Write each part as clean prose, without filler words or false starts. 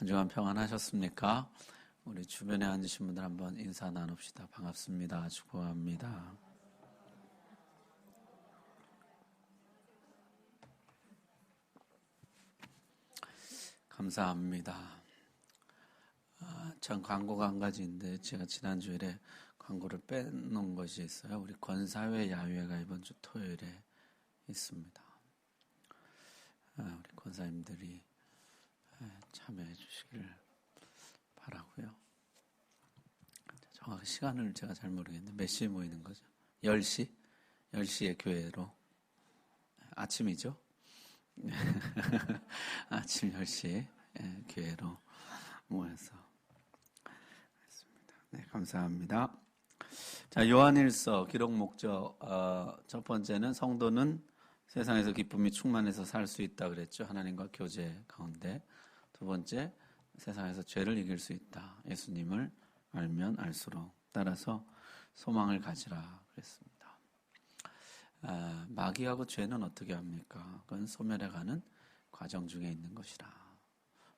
한 주간 평안하셨습니까? 우리 주변에 앉으신 분들 한번 인사 나눕시다. 반갑습니다. 축복합니다. 감사합니다. 전 광고가 한 가지인데 제가 지난주일에 광고를 빼놓은 것이 있어요. 우리 권사회 야유회가 이번 주 토요일에 있습니다. 우리 권사님들이 참여해 주시길 바라고요. 정확히 시간을 제가 잘 모르겠는데 몇 시에 모이는 거죠? 10시? 10시에 교회로. 아침이죠? 아침 10시에 교회로 모여서 했습니다. 네, 감사합니다. 자, 요한일서 기록 목적 첫 번째는 성도는 세상에서 기쁨이 충만해서 살 수 있다 그랬죠. 하나님과 교제 가운데. 두 번째, 세상에서 죄를 이길 수 있다. 예수님을 알면 알수록. 따라서 소망을 가지라 그랬습니다. 마귀하고 죄는 어떻게 합니까? 그건 소멸해가는 과정 중에 있는 것이라.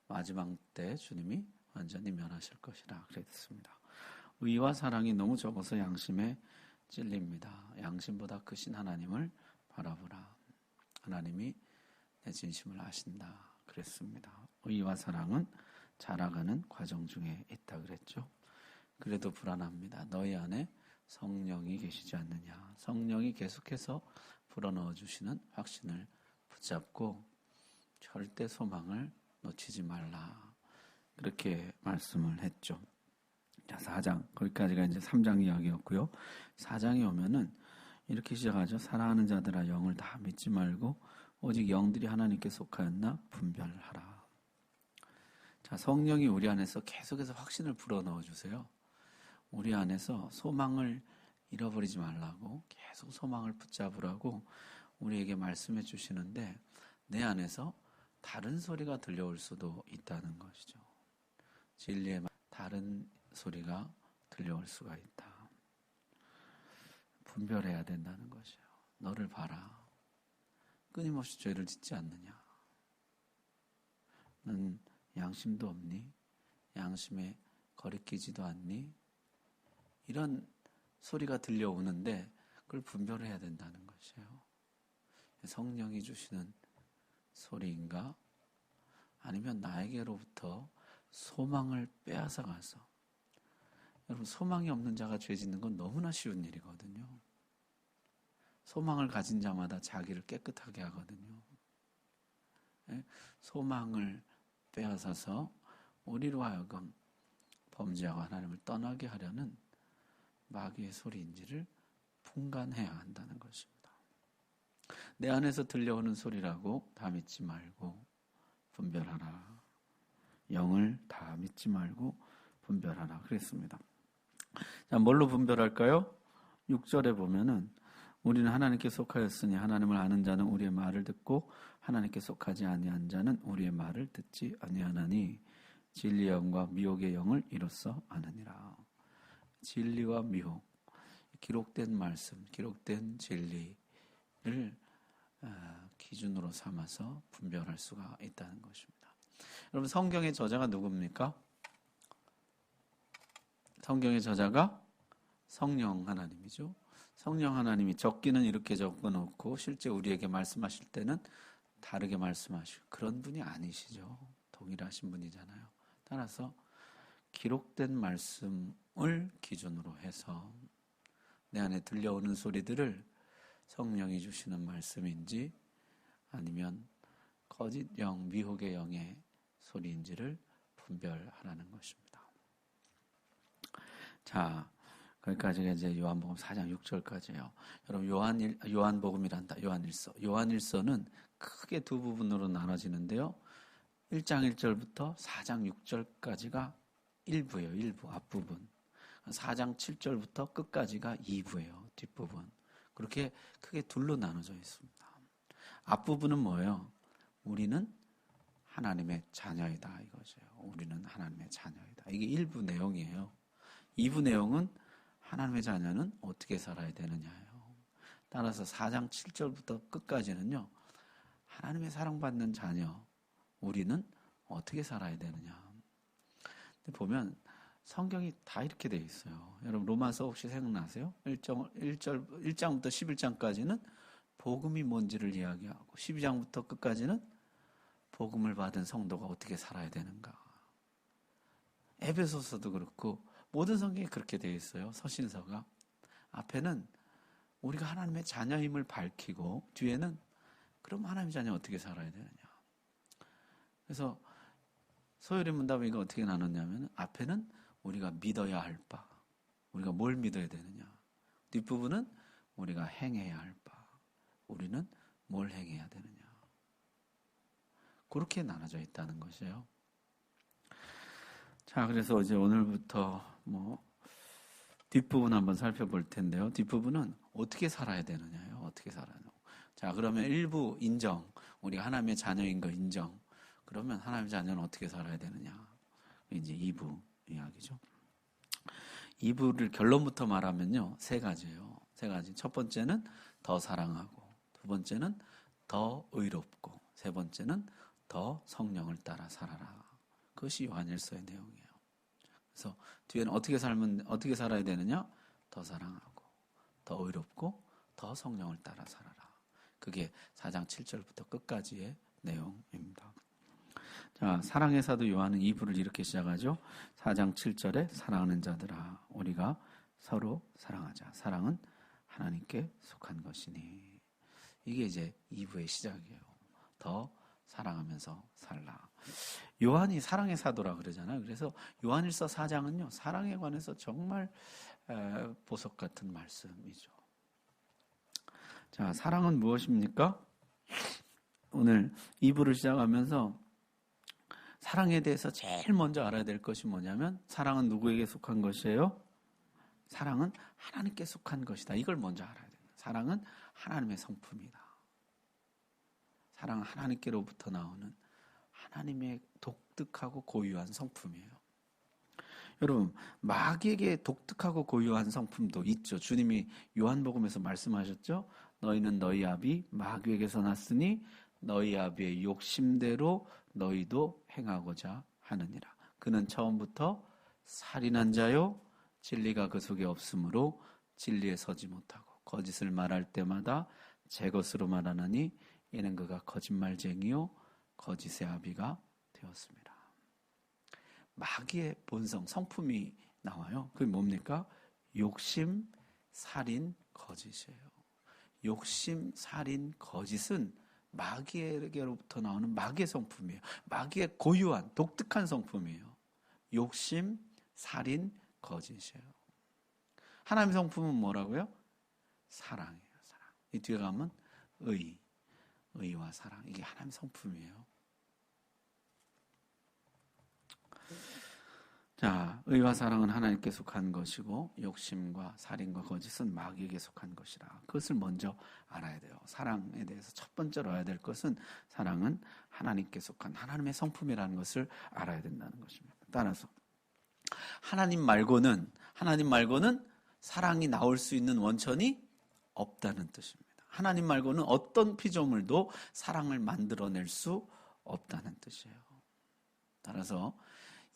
마지막 때 주님이 완전히 멸하실 것이라 그랬습니다. 의와 사랑이 너무 적어서 양심에 찔립니다. 양심보다 크신 하나님을 바라보라. 하나님이 내 진심을 아신다 그랬습니다. 의와 사랑은 자라가는 과정 중에 있다 그랬죠. 그래도 불안합니다. 너희 안에 성령이 계시지 않느냐. 성령이 계속해서 불어넣어 주시는 확신을 붙잡고 절대 소망을 놓치지 말라. 그렇게 말씀을 했죠. 자, 4장. 거기까지가 이제 3장 이야기였고요. 4장이 오면은 이렇게 시작하죠. 사랑하는 자들아 영을 다 믿지 말고 오직 영들이 하나님께 속하였나 분별하라. 자, 성령이 우리 안에서 계속해서 확신을 불어넣어 주세요. 우리 안에서 소망을 잃어버리지 말라고 계속 소망을 붙잡으라고 우리에게 말씀해 주시는데 내 안에서 다른 소리가 들려올 수도 있다는 것이죠. 진리의 다른 소리가 들려올 수가 있다. 분별해야 된다는 것이에요. 너를 봐라. 끊임없이 죄를 짓지 않느냐. 넌 양심도 없니? 양심에 거리끼지도 않니? 이런 소리가 들려오는데 그걸 분별해야 된다는 것이에요. 성령이 주시는 소리인가? 아니면 나에게로부터 소망을 빼앗아 가서. 여러분, 소망이 없는 자가 죄 짓는 건 너무나 쉬운 일이거든요. 소망을 가진 자마다 자기를 깨끗하게 하거든요. 소망을 빼앗아서 우리로 하여금 범죄하고 하나님을 떠나게 하려는 마귀의 소리인지를 분간해야 한다는 것입니다. 내 안에서 들려오는 소리라고 다 믿지 말고 분별하라. 영을 다 믿지 말고 분별하라 그랬습니다. 자, 뭘로 분별할까요? 6절에 보면은 우리는 하나님께 속하였으니 하나님을 아는 자는 우리의 말을 듣고 하나님께 속하지 아니한 자는 우리의 말을 듣지 아니하나니 진리의 영과 미혹의 영을 이로써 아느니라. 진리와 미혹, 기록된 말씀, 기록된 진리를 기준으로 삼아서 분별할 수가 있다는 것입니다. 여러분, 성경의 저자가 누굽니까? 성경의 저자가 성령 하나님이죠. 성령 하나님이 적기는 이렇게 적어놓고 실제 우리에게 말씀하실 때는 다르게 말씀하시고 그런 분이 아니시죠. 동일하신 분이잖아요. 따라서 기록된 말씀을 기준으로 해서 내 안에 들려오는 소리들을 성령이 주시는 말씀인지 아니면 거짓 영, 미혹의 영의 소리인지를 분별하라는 것입니다. 자, 거기까지가 이제 요한복음 4장 6절까지예요. 여러분, 요한복음이란다. 요한일서는 크게 두 부분으로 나눠지는데요. 1장 1절부터 4장 6절까지가 1부예요. 1부, 앞부분. 4장 7절부터 끝까지가 2부예요. 뒷부분. 그렇게 크게 둘로 나눠져 있습니다. 앞부분은 뭐예요? 우리는 하나님의 자녀이다 이거죠. 우리는 하나님의 자녀이다. 이게 1부 내용이에요. 2부 내용은 하나님의 자녀는 어떻게 살아야 되느냐예요. 따라서 4장 7절부터 끝까지는요. 하나님의 사랑받는 자녀, 우리는 어떻게 살아야 되느냐. 보면 성경이 다 이렇게 돼 있어요. 여러분 로마서 혹시 생각나세요? 1장부터 11장까지는 복음이 뭔지를 이야기하고 12장부터 끝까지는 복음을 받은 성도가 어떻게 살아야 되는가. 에베소서도 그렇고 모든 성경이 그렇게 되어 있어요. 서신서가. 앞에는 우리가 하나님의 자녀임을 밝히고 뒤에는 그럼 하나님의 자녀 어떻게 살아야 되느냐. 그래서 소요리 문답은 이거 어떻게 나눴냐면 앞에는 우리가 믿어야 할 바, 우리가 뭘 믿어야 되느냐. 뒷부분은 우리가 행해야 할 바, 우리는 뭘 행해야 되느냐. 그렇게 나눠져 있다는 것이에요. 자, 그래서 이제 오늘부터 뒷부분 한번 살펴볼 텐데요. 뒷부분은 어떻게 살아야 되느냐요. 어떻게 살아야 되느냐. 자, 그러면 일부 인정, 우리가 하나님의 자녀인 거 인정. 그러면 하나님의 자녀는 어떻게 살아야 되느냐. 이제 2부 이야기죠. 2부를 결론부터 말하면요. 3가지예요. 3가지. 첫 번째는 더 사랑하고, 두 번째는 더 의롭고, 세 번째는 더 성령을 따라 살아라. 그것이 요한일서의 내용이에요. 그래서 뒤에는 어떻게 살아야 되느냐? 더 사랑하고, 더 의롭고, 더 성령을 따라 살아라. 그게 4장 7절부터 끝까지의 내용입니다. 자, 사랑의 사도 요한은 2부를 이렇게 시작하죠. 4장 7절에 사랑하는 자들아, 우리가 서로 사랑하자. 사랑은 하나님께 속한 것이니. 이게 이제 2부의 시작이에요. 더 사랑하면서 살라. 요한이 사랑의 사도라 그러잖아요. 그래서 요한일서 4장은요, 사랑에 관해서 정말 보석 같은 말씀이죠. 자, 사랑은 무엇입니까? 오늘 2부를 시작하면서 사랑에 대해서 제일 먼저 알아야 될 것이 뭐냐면, 사랑은 누구에게 속한 것이에요? 사랑은 하나님께 속한 것이다. 이걸 먼저 알아야 됩니다. 사랑은 하나님의 성품이다. 사랑은 하나님께로부터 나오는 하나님의 독특하고 고유한 성품이에요. 여러분, 마귀에게 독특하고 고유한 성품도 있죠. 주님이 요한복음에서 말씀하셨죠. 너희는 너희 아비 마귀에게서 났으니 너희 아비의 욕심대로 너희도 행하고자 하느니라. 그는 처음부터 살인한 자요, 진리가 그 속에 없으므로 진리에 서지 못하고 거짓을 말할 때마다 제 것으로 말하느니 이는 그가 거짓말쟁이요 거짓의 아비가 되었습니다. 마귀의 본성, 성품이 나와요. 그게 뭡니까? 욕심, 살인, 거짓이에요. 욕심, 살인, 거짓은 마귀에게로부터 나오는 마귀의 성품이에요. 마귀의 고유한 독특한 성품이에요. 욕심, 살인, 거짓이에요. 하나님의 성품은 뭐라고요? 사랑이에요. 사랑. 이 뒤에 가면 의와 사랑. 이게 하나님의 성품이에요. 자, 의와 사랑은 하나님께 속한 것이고 욕심과 살인과 거짓은 마귀에게 속한 것이라. 그것을 먼저 알아야 돼요. 사랑에 대해서 첫 번째로 알아야 될 것은 사랑은 하나님께 속한 하나님의 성품이라는 것을 알아야 된다는 것입니다. 따라서 하나님 말고는 사랑이 나올 수 있는 원천이 없다는 뜻입니다. 하나님 말고는 어떤 피조물도 사랑을 만들어낼 수 없다는 뜻이에요. 따라서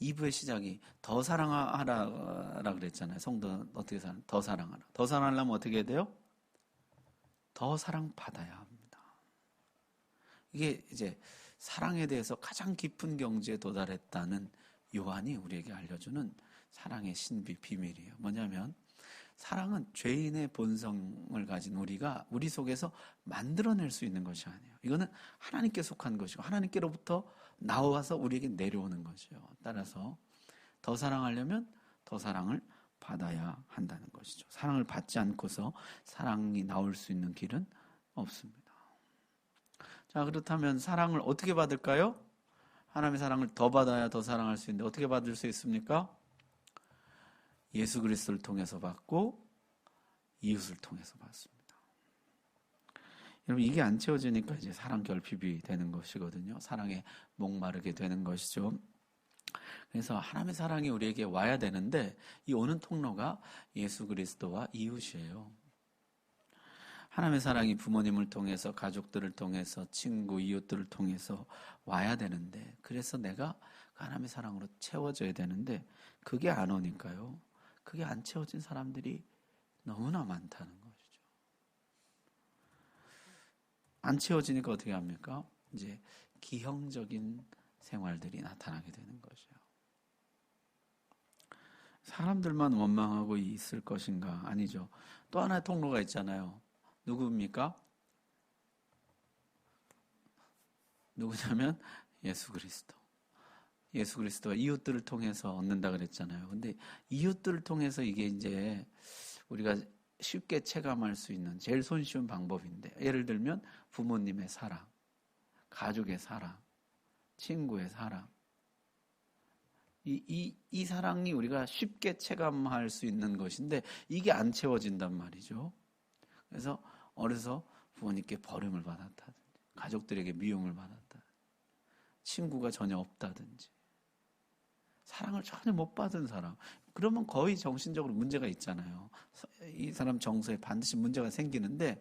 2부의 시작이 더 사랑하라 그랬잖아요. 성도 어떻게 사랑? 더 사랑하라. 더 사랑하려면 어떻게 해야 돼요? 더 사랑받아야 합니다. 이게 이제 사랑에 대해서 가장 깊은 경지에 도달했다는 요한이 우리에게 알려주는 사랑의 신비 비밀이에요. 뭐냐면 사랑은 죄인의 본성을 가진 우리가 우리 속에서 만들어낼 수 있는 것이 아니에요. 이거는 하나님께 속한 것이고 하나님께로부터 나와서 우리에게 내려오는 것이에요. 따라서 더 사랑하려면 더 사랑을 받아야 한다는 것이죠. 사랑을 받지 않고서 사랑이 나올 수 있는 길은 없습니다. 자, 그렇다면 사랑을 어떻게 받을까요? 하나님의 사랑을 더 받아야 더 사랑할 수 있는데 어떻게 받을 수 있습니까? 예수 그리스도를 통해서 받고 이웃을 통해서 받습니다. 여러분, 이게 안 채워지니까 이제 사랑 결핍이 되는 것이거든요. 사랑에 목마르게 되는 것이죠. 그래서 하나님의 사랑이 우리에게 와야 되는데 이 오는 통로가 예수 그리스도와 이웃이에요. 하나님의 사랑이 부모님을 통해서, 가족들을 통해서, 친구, 이웃들을 통해서 와야 되는데, 그래서 내가 하나님의 사랑으로 채워져야 되는데 그게 안 오니까요. 그게 안 채워진 사람들이 너무나 많다는 것이죠. 안 채워지니까 어떻게 합니까? 이제 기형적인 생활들이 나타나게 되는 것이에요. 사람들만 원망하고 있을 것인가? 아니죠. 또 하나의 통로가 있잖아요. 누구입니까? 누구냐면 예수 그리스도. 예수 그리스도가 이웃들을 통해서 얻는다 그랬잖아요. 근데 이웃들을 통해서 이게 이제 우리가 쉽게 체감할 수 있는 제일 손쉬운 방법인데, 예를 들면 부모님의 사랑, 가족의 사랑, 친구의 사랑, 이 사랑이 우리가 쉽게 체감할 수 있는 것인데 이게 안 채워진단 말이죠. 그래서 어려서 부모님께 버림을 받았다든지, 가족들에게 미움을 받았다든지, 친구가 전혀 없다든지, 사랑을 전혀 못 받은 사람, 그러면 거의 정신적으로 문제가 있잖아요. 이 사람 정서에 반드시 문제가 생기는데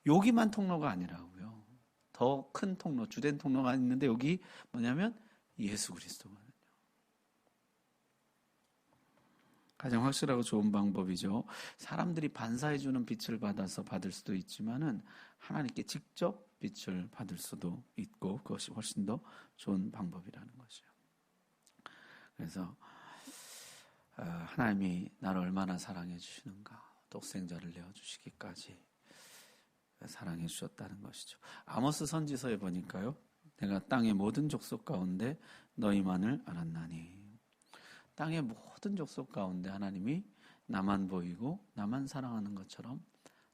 여기만 통로가 아니라고요. 더 큰 통로, 주된 통로가 있는데 여기 뭐냐면 예수 그리스도거든요. 가장 확실하고 좋은 방법이죠. 사람들이 반사해주는 빛을 받아서 받을 수도 있지만은 하나님께 직접 빛을 받을 수도 있고, 그것이 훨씬 더 좋은 방법이라는 것이에요. 그래서 하나님이 나를 얼마나 사랑해 주시는가, 독생자를 내어주시기까지 사랑해 주셨다는 것이죠. 아모스 선지서에 보니까요, 내가 땅의 모든 족속 가운데 너희만을 알았나니, 땅의 모든 족속 가운데 하나님이 나만 보이고 나만 사랑하는 것처럼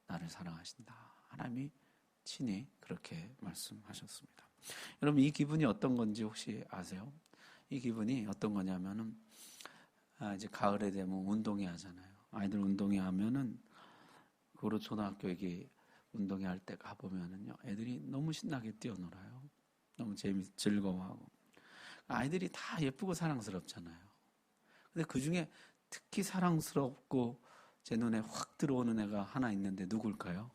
나를 사랑하신다. 하나님이 친히 그렇게 말씀하셨습니다. 여러분, 이 기분이 어떤 건지 혹시 아세요? 이 기분이 어떤 거냐면은 이제 가을에 되면 운동회 하잖아요. 아이들 운동회 하면은 고로 초등학교 여기 운동회 할 때 가보면은요, 애들이 너무 신나게 뛰어놀아요. 너무 즐거워하고. 아이들이 다 예쁘고 사랑스럽잖아요. 근데 그 중에 특히 사랑스럽고 제 눈에 확 들어오는 애가 하나 있는데 누굴까요?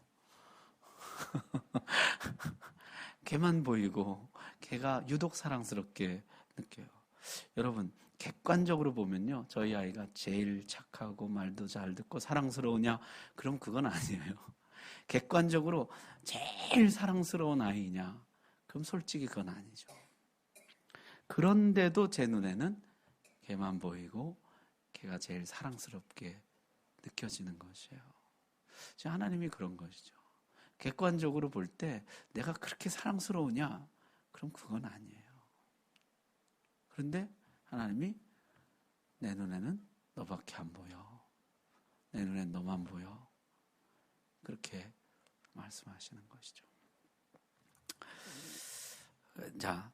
걔만 보이고 걔가 유독 사랑스럽게 느껴요. 여러분, 객관적으로 보면요, 저희 아이가 제일 착하고 말도 잘 듣고 사랑스러우냐? 그럼 그건 아니에요. 객관적으로 제일 사랑스러운 아이냐? 그럼 솔직히 그건 아니죠. 그런데도 제 눈에는 걔만 보이고 걔가 제일 사랑스럽게 느껴지는 것이에요. 지금 하나님이 그런 것이죠. 객관적으로 볼 때 내가 그렇게 사랑스러우냐? 그럼 그건 아니에요. 그런데 하나님이 내 눈에는 너밖에 안 보여. 내 눈엔 너만 보여. 그렇게 말씀하시는 것이죠. 자,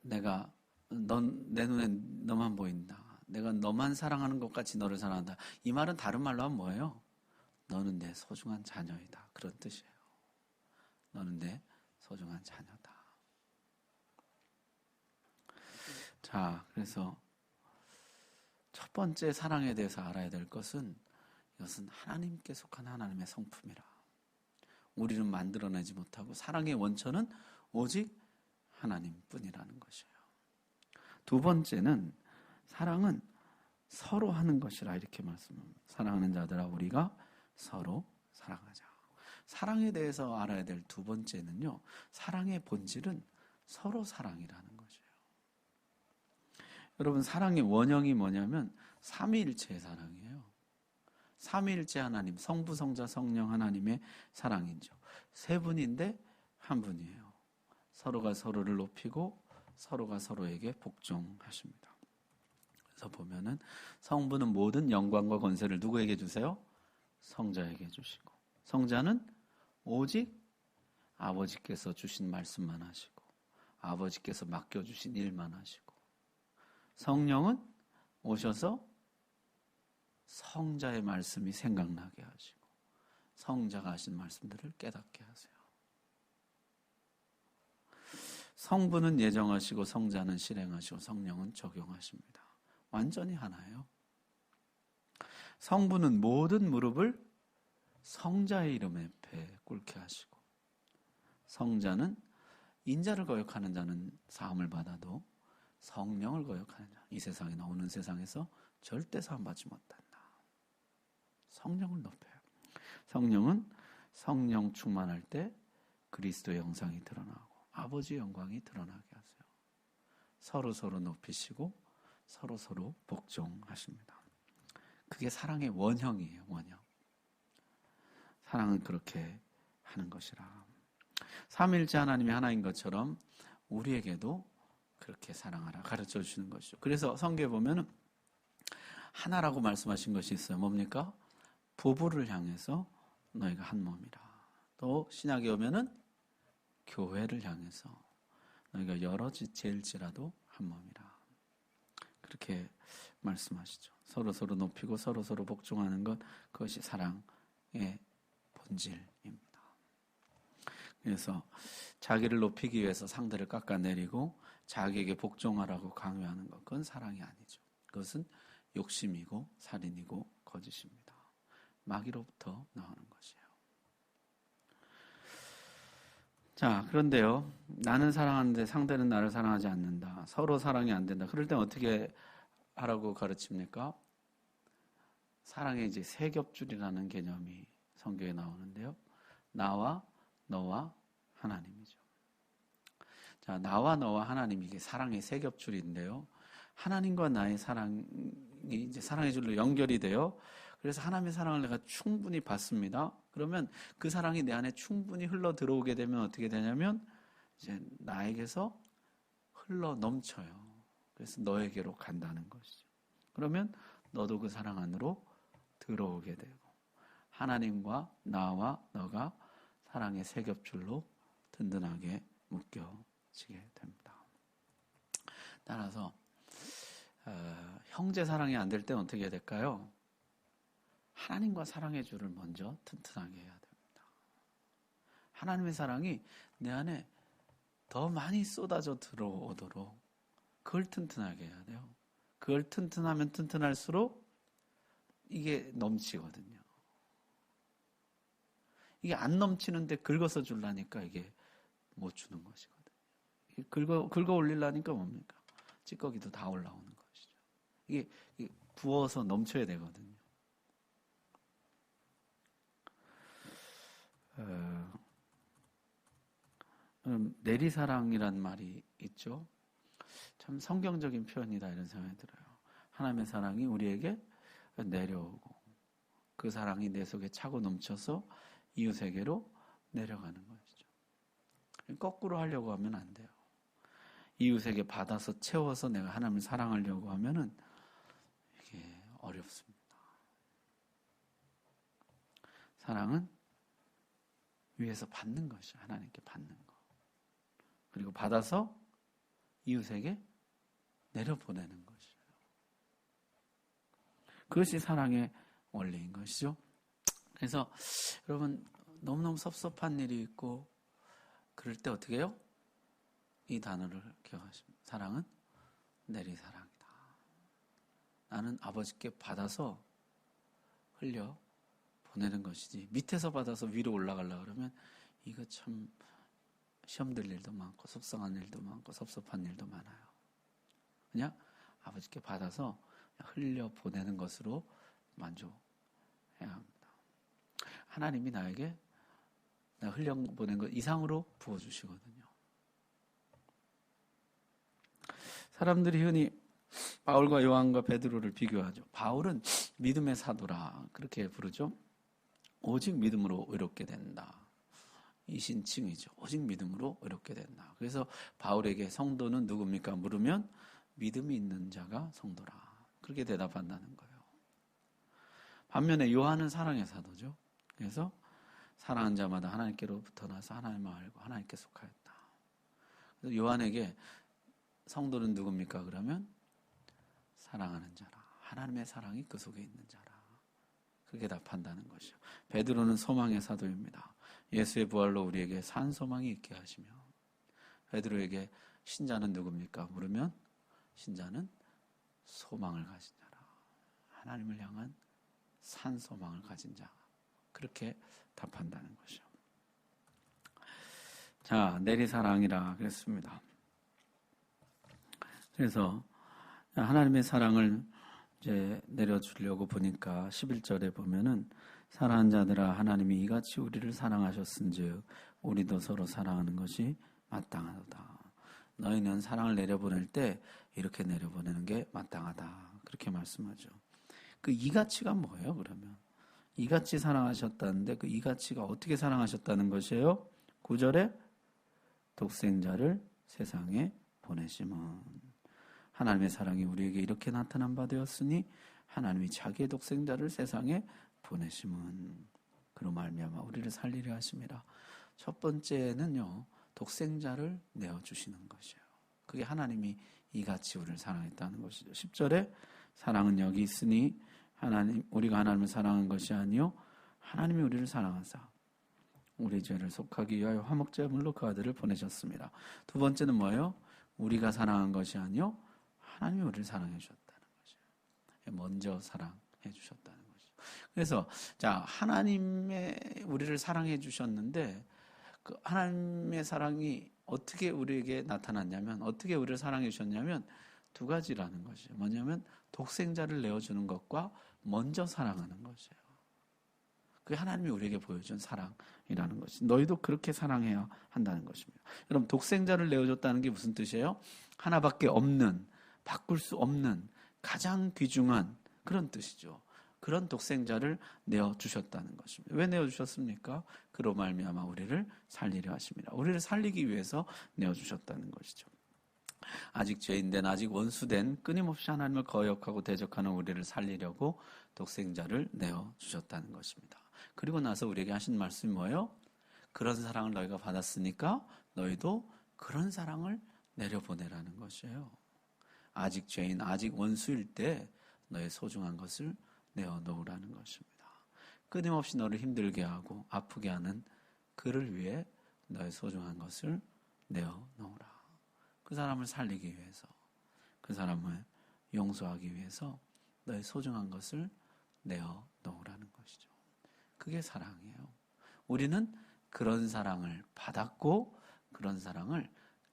내가 내 눈엔 너만 보인다. 내가 너만 사랑하는 것 같이 너를 사랑한다. 이 말은 다른 말로 하면 뭐예요? 너는 내 소중한 자녀이다. 그런 뜻이에요. 너는 내 소중한 자녀다. 자, 그래서 첫 번째 사랑에 대해서 알아야 될 것은, 이것은 하나님께 속한 하나님의 성품이라. 우리는 만들어내지 못하고 사랑의 원천은 오직 하나님뿐이라는 것이에요. 두 번째는, 사랑은 서로 하는 것이라 이렇게 말씀합니다. 사랑하는 자들아 우리가 서로 사랑하자. 사랑에 대해서 알아야 될 두 번째는요, 사랑의 본질은 서로 사랑이라는 것이에요. 여러분, 사랑의 원형이 뭐냐면 삼위일체의 사랑이에요. 삼위일체 하나님, 성부, 성자, 성령 하나님의 사랑이죠. 세 분인데 한 분이에요. 서로가 서로를 높이고 서로가 서로에게 복종하십니다. 그래서 보면은 성부는 모든 영광과 권세를 누구에게 주세요? 성자에게 주시고, 성자는 오직 아버지께서 주신 말씀만 하시고 아버지께서 맡겨주신 일만 하시고, 성령은 오셔서 성자의 말씀이 생각나게 하시고 성자가 하신 말씀들을 깨닫게 하세요. 성부는 예정하시고 성자는 실행하시고 성령은 적용하십니다. 완전히 하나예요. 성부는 모든 무릎을 성자의 이름에 배 꿇게 하시고, 성자는 인자를 거역하는 자는 사함을 받아도 성령을 거역하는 자, 이 세상에 나오는 세상에서 절대 사함받지 못한다. 성령을 높여요. 성령은 성령 충만할 때 그리스도의 형상이 드러나고 아버지의 영광이 드러나게 하세요. 서로 높이시고 서로 복종하십니다. 그게 사랑의 원형이에요. 원형. 사랑은 그렇게 하는 것이라. 삼위일체 하나님이 하나인 것처럼 우리에게도 그렇게 사랑하라 가르쳐 주시는 것이죠. 그래서 성경에 보면은 하나라고 말씀하신 것이 있어요. 뭡니까? 부부를 향해서 너희가 한 몸이라. 또 신약에 오면은 교회를 향해서 너희가 여러 지체일지라도 한 몸이라. 그렇게 말씀하시죠. 서로 높이고 서로 복종하는 것, 그것이 사랑의 본질입니다. 그래서 자기를 높이기 위해서 상대를 깎아내리고 자기에게 복종하라고 강요하는 것, 그건 사랑이 아니죠. 그것은 욕심이고 살인이고 거짓입니다. 마귀로부터 나오는 것이에요. 자, 그런데요, 나는 사랑하는데 상대는 나를 사랑하지 않는다. 서로 사랑이 안 된다. 그럴 땐 어떻게 하라고 가르칩니까? 사랑의 이제 세 겹줄이라는 개념이 성경에 나오는데요. 나와 너와 하나님이죠. 자, 나와 너와 하나님, 이게 사랑의 세 겹줄인데요. 하나님과 나의 사랑이 이제 사랑의 줄로 연결이 돼요. 그래서 하나님의 사랑을 내가 충분히 받습니다. 그러면 그 사랑이 내 안에 충분히 흘러 들어오게 되면 어떻게 되냐면 이제 나에게서 흘러 넘쳐요. 그래서 너에게로 간다는 것이죠. 그러면 너도 그 사랑 안으로 들어오게 되고 하나님과 나와 너가 사랑의 세 겹줄로 든든하게 묶여지게 됩니다. 따라서 형제 사랑이 안 될 때는 어떻게 해야 될까요? 하나님과 사랑의 줄을 먼저 튼튼하게 해야 됩니다. 하나님의 사랑이 내 안에 더 많이 쏟아져 들어오도록 그걸 튼튼하게 해야 돼요. 그걸 튼튼하면 튼튼할수록 이게 넘치거든요. 이게 안 넘치는데 긁어서 주려니까 이게 못 주는 것이거든요. 긁어 올리려니까 뭡니까? 찌꺼기도 다 올라오는 것이죠. 이게 부어서 넘쳐야 되거든요. 내리사랑이란 말이 있죠. 참 성경적인 표현이다 이런 생각이 들어요. 하나님의 사랑이 우리에게 내려오고 그 사랑이 내 속에 차고 넘쳐서 이웃에게로 내려가는 것이죠. 거꾸로 하려고 하면 안 돼요. 이웃에게 받아서 채워서 내가 하나님을 사랑하려고 하면은 이게 어렵습니다. 사랑은 위에서 받는 것이죠. 하나님께 받는 것. 그리고 받아서 이웃에게 내려보내는 것이에요. 그것이 사랑의 원리인 것이죠. 그래서 여러분 너무너무 섭섭한 일이 있고 그럴 때 어떻게 해요? 이 단어를 기억하십니다. 사랑은 내리사랑이다. 나는 아버지께 받아서 흘려 보내는 것이지 밑에서 받아서 위로 올라가려고 그러면 이거 참 시험 들 일도 많고 속상한 일도 많고 섭섭한 일도 많아요. 그냥 아버지께 받아서 흘려 보내는 것으로 만족해야 합니다. 하나님이 나에게 내가 흘려 보낸 것 이상으로 부어주시거든요. 사람들이 흔히 바울과 요한과 베드로를 비교하죠. 바울은 믿음의 사도라 그렇게 부르죠. 오직 믿음으로 의롭게 된다. 이 신칭이죠. 오직 믿음으로 의롭게 된다. 그래서 바울에게 성도는 누굽니까? 물으면 믿음이 있는 자가 성도라. 그렇게 대답한다는 거예요. 반면에 요한은 사랑의 사도죠. 그래서 사랑한 자마다 하나님께로부터 나서 하나님을 알고 하나님께 속하였다. 그래서 요한에게 성도는 누굽니까? 그러면 사랑하는 자라. 하나님의 사랑이 그 속에 있는 자라. 그렇게 답한다는 것이죠. 베드로는 소망의 사도입니다. 예수의 부활로 우리에게 산 소망이 있게 하시며 베드로에게 신자는 누굽니까? 물으면 신자는 소망을 가진 자라. 하나님을 향한 산 소망을 가진 자. 그렇게 답한다는 것이죠. 자, 내리사랑이라 그랬습니다. 그래서 하나님의 사랑을 이제 내려주려고 보니까 11절에 보면은 사랑하는 자들아 하나님이 이같이 우리를 사랑하셨은즉 우리도 서로 사랑하는 것이 마땅하다. 너희는 사랑을 내려보낼 때 이렇게 내려보내는 게 마땅하다. 그렇게 말씀하죠. 그 이같이가 뭐예요, 그러면? 이같이 사랑하셨다는데 그 이같이가 어떻게 사랑하셨다는 것이에요? 9절에 독생자를 세상에 보내심은 하나님의 사랑이 우리에게 이렇게 나타난 바 되었으니 하나님이 자기의 독생자를 세상에 보내심은 그로 말미암아 우리를 살리려 하심이라. 첫 번째는요, 독생자를 내어주시는 것이에요. 그게 하나님이 이같이 우리를 사랑했다는 것이죠. 10절에 사랑은 여기 있으니 우리가 하나님을 사랑한 것이 아니요 하나님이 우리를 사랑하사 우리 죄를 속하기 위하여 화목제물로 그 아들을 보내셨습니다. 두 번째는 뭐예요? 우리가 사랑한 것이 아니요 하나님이 우리를 사랑해 주셨다는 것이에요. 먼저 사랑해 주셨다는 것이죠. 그래서 자, 하나님의 우리를 사랑해 주셨는데 그 하나님의 사랑이 어떻게 우리에게 나타났냐면, 어떻게 우리를 사랑해 주셨냐면 두 가지라는 것이에요. 뭐냐면 독생자를 내어주는 것과 먼저 사랑하는 것이에요. 그게 하나님이 우리에게 보여준 사랑이라는 것이. 너희도 그렇게 사랑해야 한다는 것입니다. 여러분, 독생자를 내어줬다는 게 무슨 뜻이에요? 하나밖에 없는, 바꿀 수 없는 가장 귀중한 그런 뜻이죠. 그런 독생자를 내어주셨다는 것입니다. 왜 내어주셨습니까? 그로 말미암아 우리를 살리려 하십니다. 우리를 살리기 위해서 내어주셨다는 것이죠. 아직 죄인된, 아직 원수된, 끊임없이 하나님을 거역하고 대적하는 우리를 살리려고 독생자를 내어주셨다는 것입니다. 그리고 나서 우리에게 하신 말씀이 뭐예요? 그런 사랑을 너희가 받았으니까 너희도 그런 사랑을 내려보내라는 것이에요. 아직 죄인, 아직 원수일 때 너의 소중한 것을 내어놓으라는 것입니다. 끊임없이 너를 힘들게 하고 아프게 하는 그를 위해 너의 소중한 것을 내어놓으라. 그 사람을 살리기 위해서, 그 사람을 용서하기 위해서 너의 소중한 것을 내어놓으라는 것이죠. 그게 사랑이에요. 우리는 그런 사랑을 받았고 그런 사랑을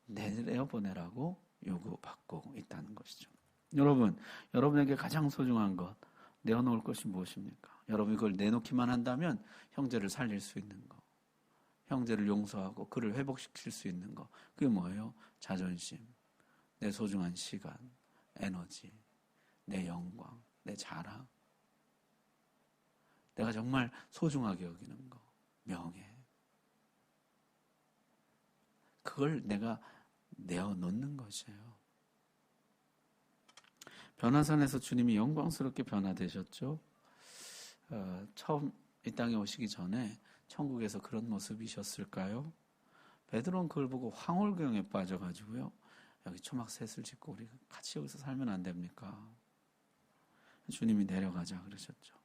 내려보내라고 요구받고 있다는 것이죠. 여러분, 여러분에게 가장 소중한 것 내어놓을 것이 무엇입니까? 여러분이 그걸 내놓기만 한다면 형제를 살릴 수 있는 것, 형제를 용서하고 그를 회복시킬 수 있는 것, 그게 뭐예요? 자존심, 내 소중한 시간, 에너지, 내 영광, 내 자랑, 내가 정말 소중하게 여기는 것, 명예, 그걸 내가 내어놓는 것이에요. 변화산에서 주님이 영광스럽게 변화되셨죠. 처음 이 땅에 오시기 전에 천국에서 그런 모습이셨을까요? 베드로는 그걸 보고 황홀경에 빠져가지고요. 여기 초막셋을 짓고 우리 같이 여기서 살면 안 됩니까? 주님이 내려가자 그러셨죠.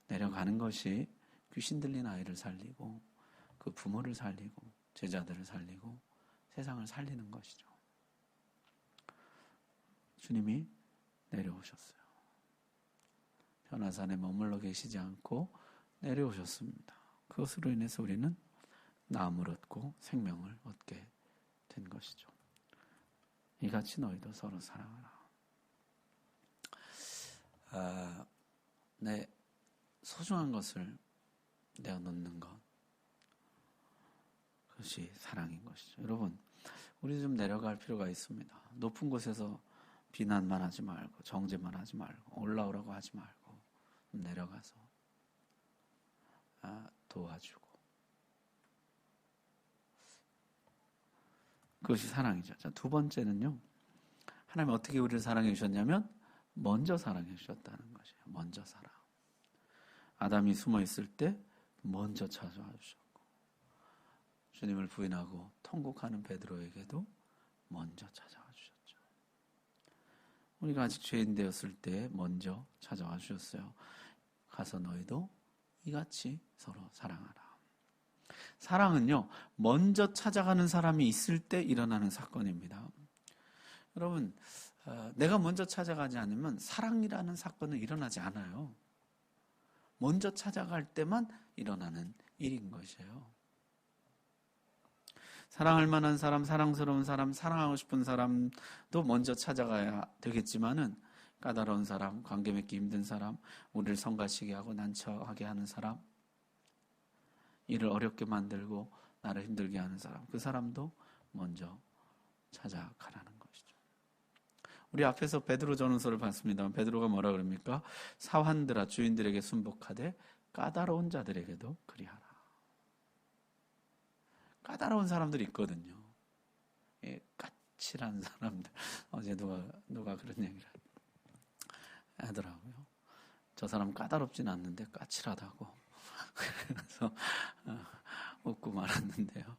내려가는 것이 귀신 들린 아이를 살리고 그 부모를 살리고 제자들을 살리고 세상을 살리는 것이죠. 주님이 내려오셨어요. 변화산에 머물러 계시지 않고 내려오셨습니다. 그것으로 인해서 우리는 나음을 얻고 생명을 얻게 된 것이죠. 이같이 너희도 서로 사랑하라. 내 소중한 것을 내어놓는 것, 그것이 사랑인 것이죠. 여러분, 우리 좀 내려갈 필요가 있습니다. 높은 곳에서 비난만 하지 말고 정죄만 하지 말고 올라오라고 하지 말고 내려가서 도와주고, 그것이 사랑이죠. 자, 두 번째는요, 하나님 어떻게 우리를 사랑해 주셨냐면 먼저 사랑해 주셨다는 것이에요. 먼저 사랑. 아담이 숨어 있을 때 먼저 찾아와 주셨고, 주님을 부인하고 통곡하는 베드로에게도 먼저 찾아와 주셨죠. 우리가 아직 죄인 되었을 때 먼저 찾아와 주셨어요. 가서 너희도 이같이 서로 사랑하라. 사랑은요, 먼저 찾아가는 사람이 있을 때 일어나는 사건입니다. 여러분, 내가 먼저 찾아가지 않으면 사랑이라는 사건은 일어나지 않아요. 먼저 찾아갈 때만 일어나는 일인 것이에요. 사랑할 만한 사람, 사랑스러운 사람, 사랑하고 싶은 사람도 먼저 찾아가야 되겠지만은 까다로운 사람, 관계 맺기 힘든 사람, 우리를 성가시게 하고 난처하게 하는 사람, 일을 어렵게 만들고 나를 힘들게 하는 사람, 그 사람도 먼저 찾아가라는 것이죠. 우리 앞에서 베드로 전후서를 봤습니다. 베드로가 뭐라 그럽니까? 사환들아 주인들에게 순복하되 까다로운 자들에게도 그리하라. 까다로운 사람들이 있거든요. 예, 까칠한 사람들. 어제 누가 그런 얘기를 하더라고요. 저 사람 까다롭진 않는데 까칠하다고. 그래서 웃고 말았는데요.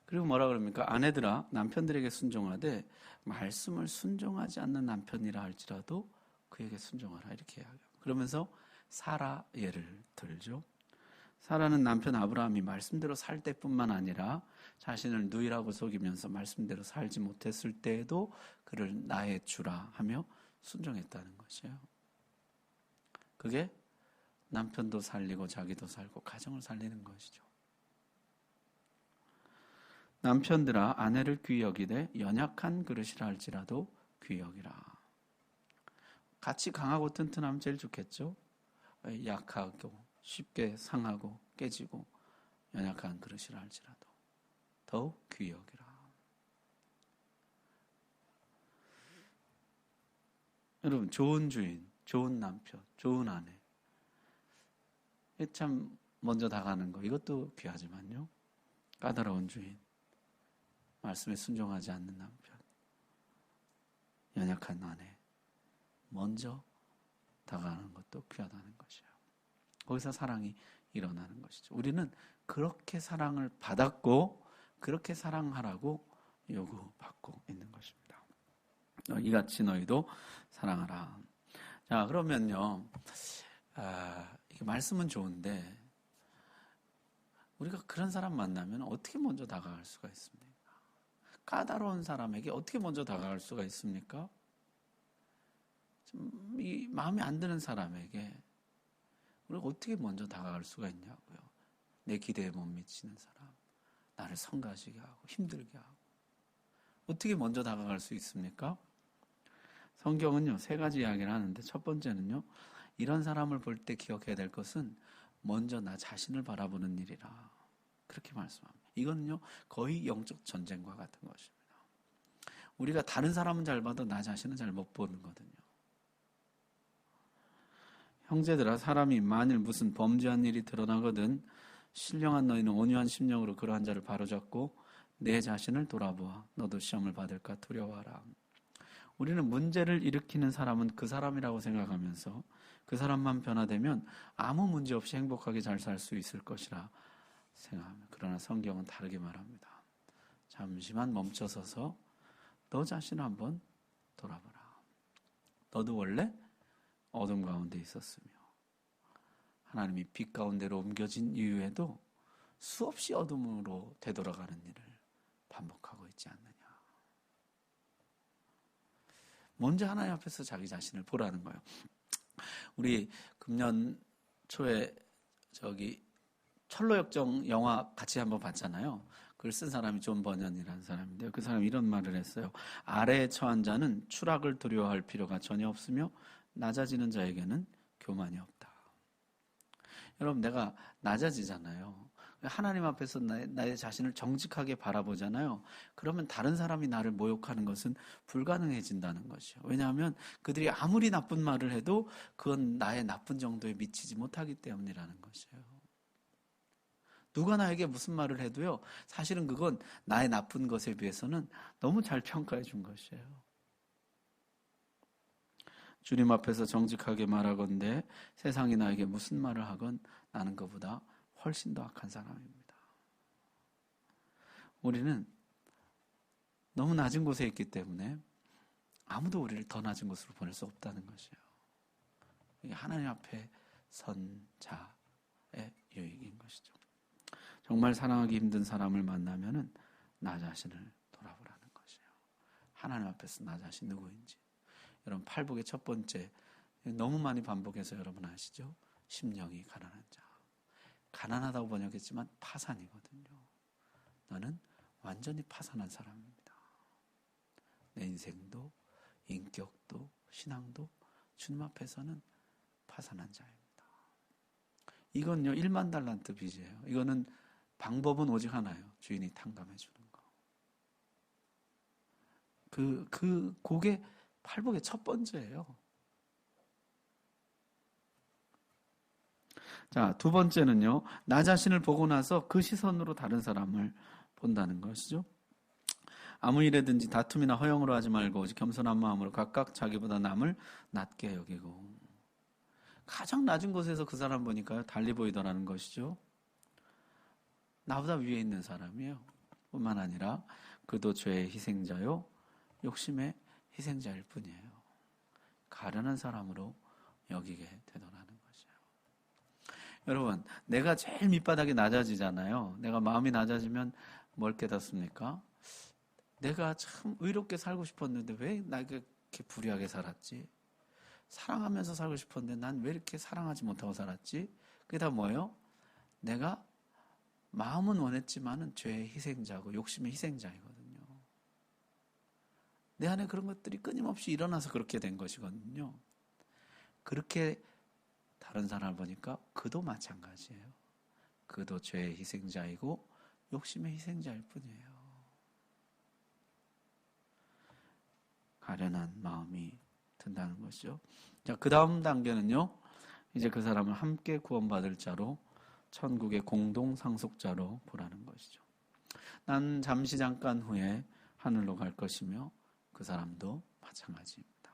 그리고 뭐라 그럽니까? 아내들아 남편들에게 순종하되 말씀을 순종하지 않는 남편이라 할지라도 그에게 순종하라 이렇게 이야기해요. 그러면서 사라 예를 들죠. 사라는 남편 아브라함이 말씀대로 살 때뿐만 아니라 자신을 누이라고 속이면서 말씀대로 살지 못했을 때에도 그를 나의 주라 하며 순종했다는 것이에요. 그게 남편도 살리고 자기도 살고 가정을 살리는 것이죠. 남편들아 아내를 귀히 여기되 연약한 그릇이라 할지라도 귀히 여기라. 같이 강하고 튼튼하면 제일 좋겠죠. 약하고 쉽게 상하고 깨지고 연약한 그릇이라 할지라도 더욱 귀히 여기라. 여러분 좋은 주인, 좋은 남편, 좋은 아내 참 먼저 다가가는 거 이것도 귀하지만요. 까다로운 주인, 말씀에 순종하지 않는 남편, 연약한 아내 먼저 다가가는 것도 귀하다는 것이에요. 거기서 사랑이 일어나는 것이죠. 우리는 그렇게 사랑을 받았고 그렇게 사랑하라고 요구받고 있는 것입니다. 이같이 너희도 사랑하라. 자, 그러면요. 말씀은 좋은데 우리가 그런 사람 만나면 어떻게 먼저 다가갈 수가 있습니까? 까다로운 사람에게 어떻게 먼저 다가갈 수가 있습니까? 이 마음에 안 드는 사람에게 우리가 어떻게 먼저 다가갈 수가 있냐고요. 내 기대에 못 미치는 사람, 나를 성가시게 하고 힘들게 하고 어떻게 먼저 다가갈 수 있습니까? 성경은요 3가지 이야기를 하는데 첫 번째는요 이런 사람을 볼 때 기억해야 될 것은 먼저 나 자신을 바라보는 일이라 그렇게 말씀합니다. 이거는요 거의 영적 전쟁과 같은 것입니다. 우리가 다른 사람은 잘 봐도 나 자신은 잘 못 보는 거거든요. 형제들아 사람이 만일 무슨 범죄한 일이 드러나거든 신령한 너희는 온유한 심령으로 그러한 자를 바로잡고 내 자신을 돌아보아 너도 시험을 받을까 두려워하라. 우리는 문제를 일으키는 사람은 그 사람이라고 생각하면서 그 사람만 변화되면 아무 문제 없이 행복하게 잘 살 수 있을 것이라 생각합니다. 그러나 성경은 다르게 말합니다. 잠시만 멈춰서서 너 자신을 한번 돌아보라. 너도 원래 어둠 가운데 있었으며 하나님이 빛 가운데로 옮겨진 이후에도 수없이 어둠으로 되돌아가는 일을 반복하고 있지 않느냐. 먼저 하나님 앞에서 자기 자신을 보라는 거예요. 우리 금년 초에 철로역정 영화 같이 한번 봤잖아요. 그걸 쓴 사람이 존 버년이라는 사람인데요. 그 사람이 이런 말을 했어요. 아래에 처한 자는 추락을 두려워할 필요가 전혀 없으며 낮아지는 자에게는 교만이 없다. 여러분 내가 낮아지잖아요. 하나님 앞에서 나의 자신을 정직하게 바라보잖아요. 그러면 다른 사람이 나를 모욕하는 것은 불가능해진다는 것이요. 왜냐하면 그들이 아무리 나쁜 말을 해도 그건 나의 나쁜 정도에 미치지 못하기 때문이라는 것이에요. 누가 나에게 무슨 말을 해도요. 사실은 그건 나의 나쁜 것에 비해서는 너무 잘 평가해 준 것이에요. 주님 앞에서 정직하게 말하건대 세상이 나에게 무슨 말을 하건 나는 그보다 훨씬 더 악한 사람입니다. 우리는 너무 낮은 곳에 있기 때문에 아무도 우리를 더 낮은 곳으로 보낼 수 없다는 것이에요. 이게 하나님 앞에 선 자의 유익인 것이죠. 정말 사랑하기 힘든 사람을 만나면은 나 자신을 돌아보라는 것이에요. 하나님 앞에서 나 자신 누구인지. 여러분 팔복의 첫 번째 너무 많이 반복해서 여러분 아시죠? 심령이 가난한 자. 가난하다고 번역했지만 파산이거든요. 나는 완전히 파산한 사람입니다. 내 인생도 인격도 신앙도 주님 앞에서는 파산한 자입니다. 이건요 1만 달란트 빚이에요. 이거는 방법은 오직 하나예요. 주인이 탕감해 주는 거. 그게 팔복의 첫 번째예요. 자, 두 번째는요. 나 자신을 보고 나서 그 시선으로 다른 사람을 본다는 것이죠. 아무 일에든지 다툼이나 허영으로 하지 말고 오직 겸손한 마음으로 각각 자기보다 남을 낮게 여기고. 가장 낮은 곳에서 그 사람 보니까요. 달리 보이더라는 것이죠. 나보다 위에 있는 사람이에요. 뿐만 아니라 그도 죄의 희생자요. 욕심의 희생자일 뿐이에요. 가련한 사람으로 여기게 되더라는 것이에요. 여러분, 내가 제일 밑바닥이 낮아지잖아요. 내가 마음이 낮아지면 뭘 깨닫습니까? 내가 참 의롭게 살고 싶었는데 왜 나에게 이렇게 불의하게 살았지? 사랑하면서 살고 싶었는데 난 왜 이렇게 사랑하지 못하고 살았지? 그게 다 뭐예요? 내가 마음은 원했지만은 죄의 희생자고 욕심의 희생자이거든요. 내 안에 그런 것들이 끊임없이 일어나서 그렇게 된 것이거든요. 그렇게 다른 사람을 보니까 그도 마찬가지예요. 그도 죄의 희생자이고 욕심의 희생자일 뿐이에요. 가련한 마음이 든다는 것이죠. 자, 그 다음 단계는요. 이제 그 사람을 함께 구원받을 자로 천국의 공동 상속자로 보라는 것이죠. 난 잠시 잠깐 후에 하늘로 갈 것이며 그 사람도 마찬가지입니다.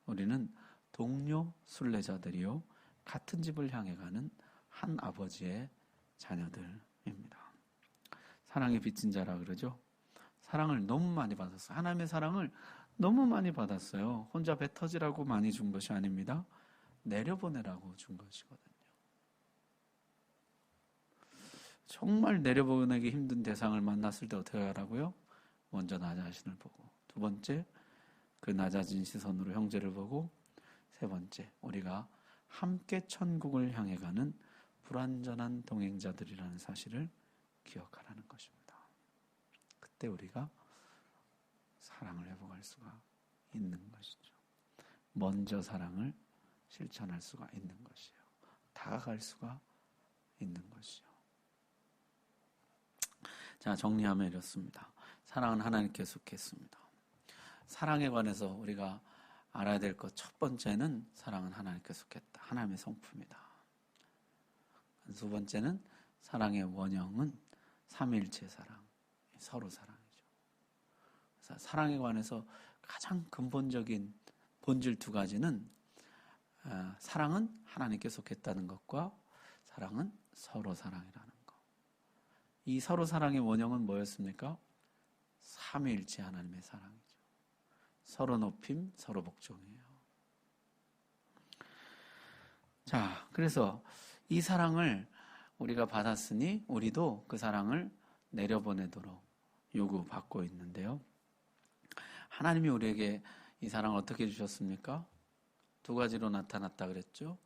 우리는 동료 순례자들이요. 같은 집을 향해 가는 한 아버지의 자녀들입니다. 사랑에 빚진 자라 그러죠. 사랑을 너무 많이 받았어요. 하나님의 사랑을 너무 많이 받았어요. 혼자 배 터지라고 많이 준 것이 아닙니다. 내려보내라고 준 것이거든요. 정말 내려보내기 힘든 대상을 만났을 때 어떻게 하라고요? 먼저 나 자신을 보고, 두 번째 그 낮아진 시선으로 형제를 보고, 세 번째 우리가 함께 천국을 향해 가는 불완전한 동행자들이라는 사실을 기억하라는 것입니다. 그때 우리가 사랑을 회복할 수가 있는 것이죠. 먼저 사랑을 실천할 수가 있는 것이에요. 다가갈 수가 있는 것이요. 자, 정리하면 이렇습니다. 사랑은 하나님께 속했습니다. 사랑에 관해서 우리가 알아야 될 것 첫 번째는 사랑은 하나님께 속했다. 하나님의 성품이다. 두 번째는 사랑의 원형은 삼위일체 사랑, 서로 사랑이죠. 그래서 사랑에 관해서 가장 근본적인 본질 두 가지는 사랑은 하나님께 속했다는 것과 사랑은 서로 사랑이라는 것. 이 서로 사랑의 원형은 뭐였습니까? 삼위일체 하나님의 사랑이죠. 서로 높임, 서로 복종이에요. 자, 그래서 이 사랑을 우리가 받았으니 우리도 그 사랑을 내려보내도록 요구받고 있는데요. 하나님이 우리에게 이 사랑을 어떻게 주셨습니까? 두 가지로 나타났다 그랬죠.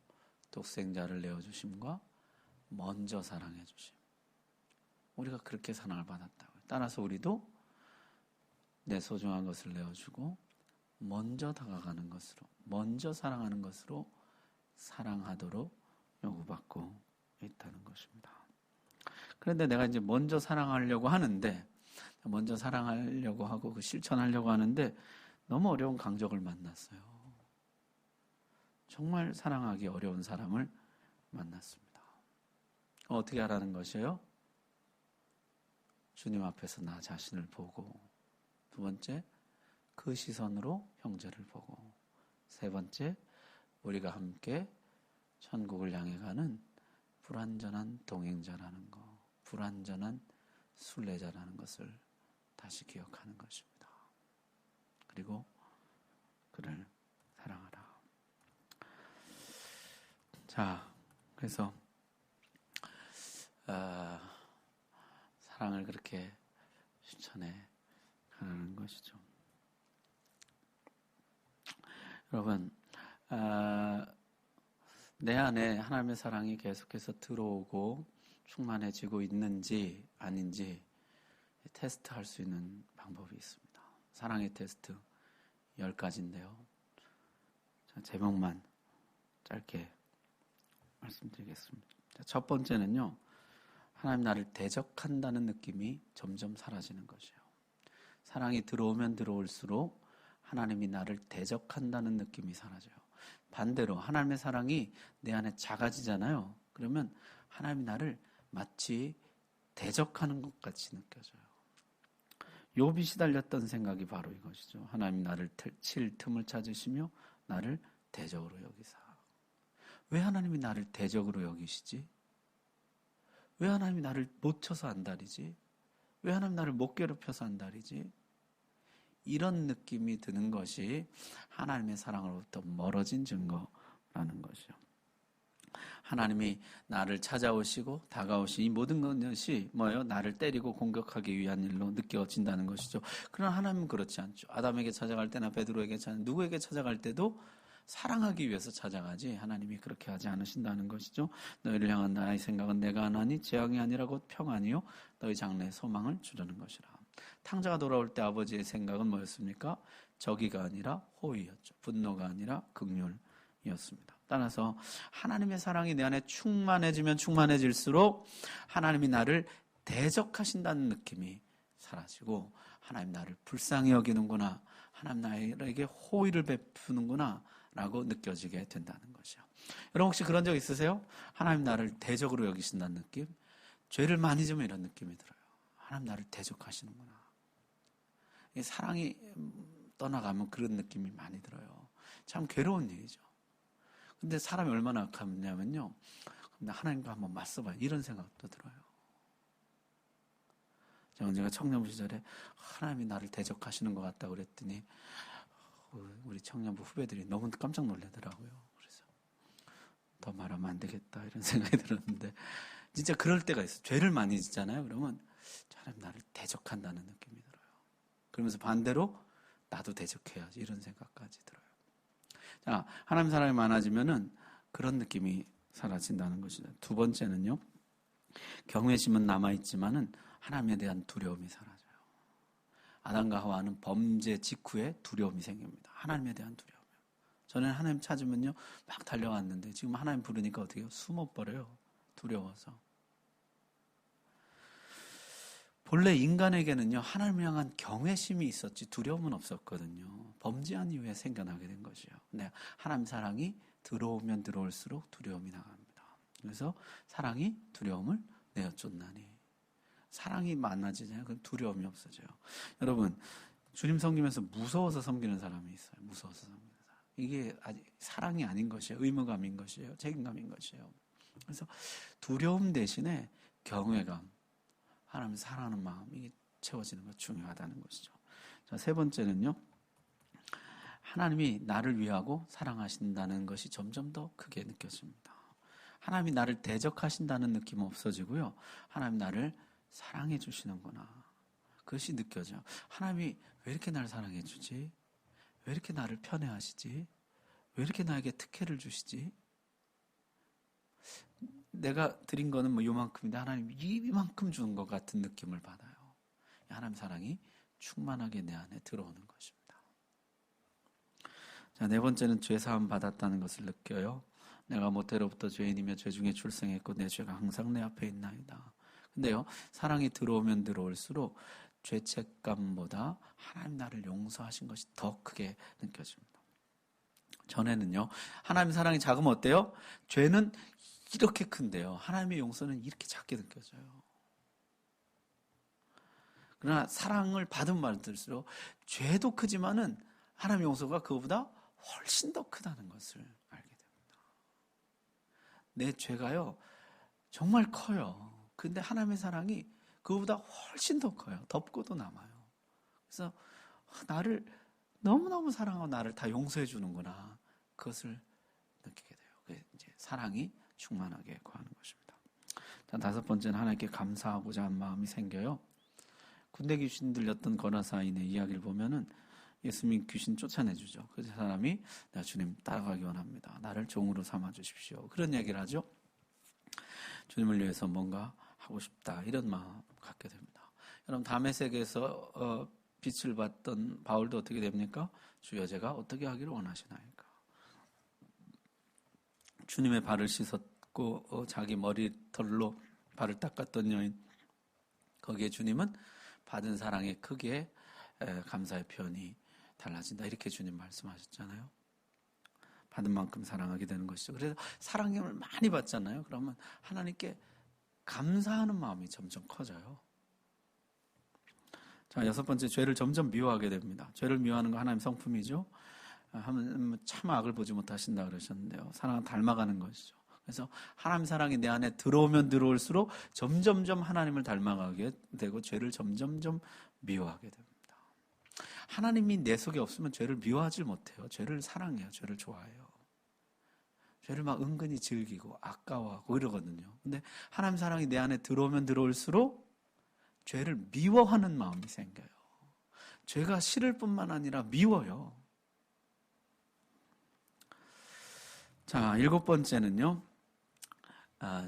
독생자를 내어주심과 먼저 사랑해 주심. 우리가 그렇게 사랑을 받았다고요. 따라서 우리도 내 소중한 것을 내어주고 먼저 다가가는 것으로, 먼저 사랑하는 것으로 사랑하도록 요구받고 있다는 것입니다. 그런데 내가 이제 먼저 사랑하려고 하는데, 먼저 사랑하려고 하고 그 실천하려고 하는데 너무 어려운 강적을 만났어요. 정말 사랑하기 어려운 사람을 만났습니다. 어떻게 하라는 것이에요? 주님 앞에서 나 자신을 보고, 두 번째 그 시선으로 형제를 보고, 세 번째 우리가 함께 천국을 향해 가는 불완전한 동행자라는 것, 불완전한 순례자라는 것을 다시 기억하는 것입니다. 그리고 그를 사랑하라. 자, 그래서 사랑을 그렇게 실천해 가는 것이죠. 여러분, 내 안에 하나님의 사랑이 계속해서 들어오고 충만해지고 있는지 아닌지 테스트할 수 있는 방법이 있습니다. 사랑의 테스트 10가지인데요. 제목만 짧게 말씀드리겠습니다. 첫 번째는요, 하나님 나를 대적한다는 느낌이 점점 사라지는 것이에요. 사랑이 들어오면 들어올수록 하나님이 나를 대적한다는 느낌이 사라져요. 반대로 하나님의 사랑이 내 안에 작아지잖아요. 그러면 하나님이 나를 마치 대적하는 것 같이 느껴져요. 욥이 시달렸던 생각이 바로 이것이죠. 하나님 나를 칠 틈을 찾으시며 나를 대적으로 여기사. 왜 하나님이 나를 대적으로 여기시지? 왜 하나님이 나를 못 쳐서 안달이지? 왜 하나님 나를 못 괴롭혀서 안달이지? 이런 느낌이 드는 것이 하나님의 사랑으로부터 멀어진 증거라는 것이요. 하나님이 나를 찾아오시고 다가오시 이 모든 것이 뭐예요? 나를 때리고 공격하기 위한 일로 느껴진다는 것이죠. 그러나 하나님은 그렇지 않죠. 아담에게 찾아갈 때나 베드로에게 누구에게 찾아갈 때도 사랑하기 위해서 찾아가지 하나님이 그렇게 하지 않으신다는 것이죠. 너희를 향한 나의 생각은 내가 하나니 재앙이 아니라 곧 평안이요 너희 장래에 소망을 주려는 것이라. 탕자가 돌아올 때 아버지의 생각은 뭐였습니까? 적의가 아니라 호의였죠. 분노가 아니라 긍휼이었습니다. 따라서 하나님의 사랑이 내 안에 충만해지면 충만해질수록 하나님이 나를 대적하신다는 느낌이 사라지고 하나님 나를 불쌍히 여기는구나, 하나님 나에게 호의를 베푸는구나 라고 느껴지게 된다는 것이요. 여러분 혹시 그런 적 있으세요? 하나님 나를 대적으로 여기신다는 느낌? 죄를 많이 지면 이런 느낌이 들어요. 하나님 나를 대적하시는구나. 사랑이 떠나가면 그런 느낌이 많이 들어요. 참 괴로운 일이죠. 근데 사람이 얼마나 악하냐면요, 하나님과 한번 맞서봐요. 이런 생각도 들어요. 제가 청년부 시절에 하나님이 나를 대적하시는 것 같다고 그랬더니 우리 청년부 후배들이 너무 깜짝 놀라더라고요. 그래서 더 말하면 안 되겠다 이런 생각이 들었는데 진짜 그럴 때가 있어요. 죄를 많이 짓잖아요. 그러면 하나님 나를 대적한다는 느낌이 들어요. 그러면서 반대로 나도 대적해야지 이런 생각까지 들어요. 자, 하나님 사랑이 많아지면은 그런 느낌이 사라진다는 것이죠. 두 번째는요, 경외심은 남아있지만은 하나님에 대한 두려움이 사라져요. 아담과 하와는 범죄 직후에 두려움이 생깁니다. 하나님에 대한 두려움. 저는 하나님 찾으면요 막 달려왔는데 지금 하나님 부르니까 어떻게 해요? 숨어버려요. 두려워서. 본래 인간에게는요 하나님을 향한 경외심이 있었지 두려움은 없었거든요. 범죄한 이후에 생겨나게 된 것이에요. 근데 하나님 사랑이 들어오면 들어올수록 두려움이 나갑니다. 그래서 사랑이 두려움을 내어 쫓나니. 사랑이 많아지잖아요. 그럼 두려움이 없어져요. 여러분, 주님 섬기면서 무서워서 섬기는 사람이 있어요. 무서워서 섬기는 사람. 이게 아직 사랑이 아닌 것이에요. 의무감인 것이에요. 책임감인 것이에요. 그래서 두려움 대신에 경외감, 하나님 사랑하는 마음이 채워지는 것 중요하다는 것이죠. 자, 세 번째는요, 하나님이 나를 위하고 사랑하신다는 것이 점점 더 크게 느껴집니다. 하나님이 나를 대적하신다는 느낌은 없어지고요. 하나님 나를 사랑해 주시는구나. 그것이 느껴져요. 하나님이 왜 이렇게 나를 사랑해 주지? 왜 이렇게 나를 편애하시지? 왜 이렇게 나에게 특혜를 주시지? 내가 드린 거는 뭐 요만큼인데 하나님이 이만큼 주는 것 같은 느낌을 받아요. 하나님 사랑이 충만하게 내 안에 들어오는 것입니다. 자, 네 번째는 죄 사함 받았다는 것을 느껴요. 내가 모태로부터 죄인이며 죄 중에 출생했고 내 죄가 항상 내 앞에 있나이다. 근데요, 사랑이 들어오면 들어올수록 죄책감보다 하나님 나를 용서하신 것이 더 크게 느껴집니다. 전에는요, 하나님 사랑이 작으면 어때요? 죄는 이렇게 큰데요, 하나님의 용서는 이렇게 작게 느껴져요. 그러나 사랑을 받으면 받을수록 죄도 크지만은 하나님의 용서가 그거보다 훨씬 더 크다는 것을 알게 됩니다. 내 죄가요, 정말 커요. 근데 하나님의 사랑이 그거보다 훨씬 더 커요. 덮고도 남아요. 그래서 나를 너무너무 사랑하고 나를 다 용서해 주는구나. 그것을 느끼게 돼요. 그게 이제 사랑이 충만하게 구하는 것입니다. 자, 다섯 번째는 하나님께 감사하고자 하는 마음이 생겨요. 군대 귀신 들렸던 거라사인의 이야기를 보면은 예수님이 귀신 쫓아내주죠. 그 사람이 내가 주님 따라가기 원합니다. 나를 종으로 삼아주십시오. 그런 얘기를 하죠. 주님을 위해서 뭔가 하고 싶다. 이런 마음 갖게 됩니다. 여러분 다메섹에서 빛을 봤던 바울도 어떻게 됩니까? 주여 제가 어떻게 하기를 원하시나이까. 주님의 발을 씻었고 자기 머리털로 발을 닦았던 여인, 거기에 주님은 받은 사랑의 크기에 감사의 표현이 달라진다. 이렇게 주님 말씀하셨잖아요. 받은 만큼 사랑하게 되는 것이죠. 그래서 사랑을 많이 받잖아요. 그러면 하나님께 감사하는 마음이 점점 커져요. 자, 6번째, 죄를 점점 미워하게 됩니다. 죄를 미워하는 거 하나님 성품이죠. 하면 참 악을 보지 못하신다 그러셨는데요. 사랑은 닮아가는 것이죠. 그래서 하나님 사랑이 내 안에 들어오면 들어올수록 점점점 하나님을 닮아가게 되고 죄를 점점점 미워하게 됩니다. 하나님이 내 속에 없으면 죄를 미워하지 못해요. 죄를 사랑해요. 죄를 좋아해요. 죄를 막 은근히 즐기고 아까워하고 이러거든요. 근데 하나님 사랑이 내 안에 들어오면 들어올수록 죄를 미워하는 마음이 생겨요. 죄가 싫을 뿐만 아니라 미워요. 자, 7번째는요.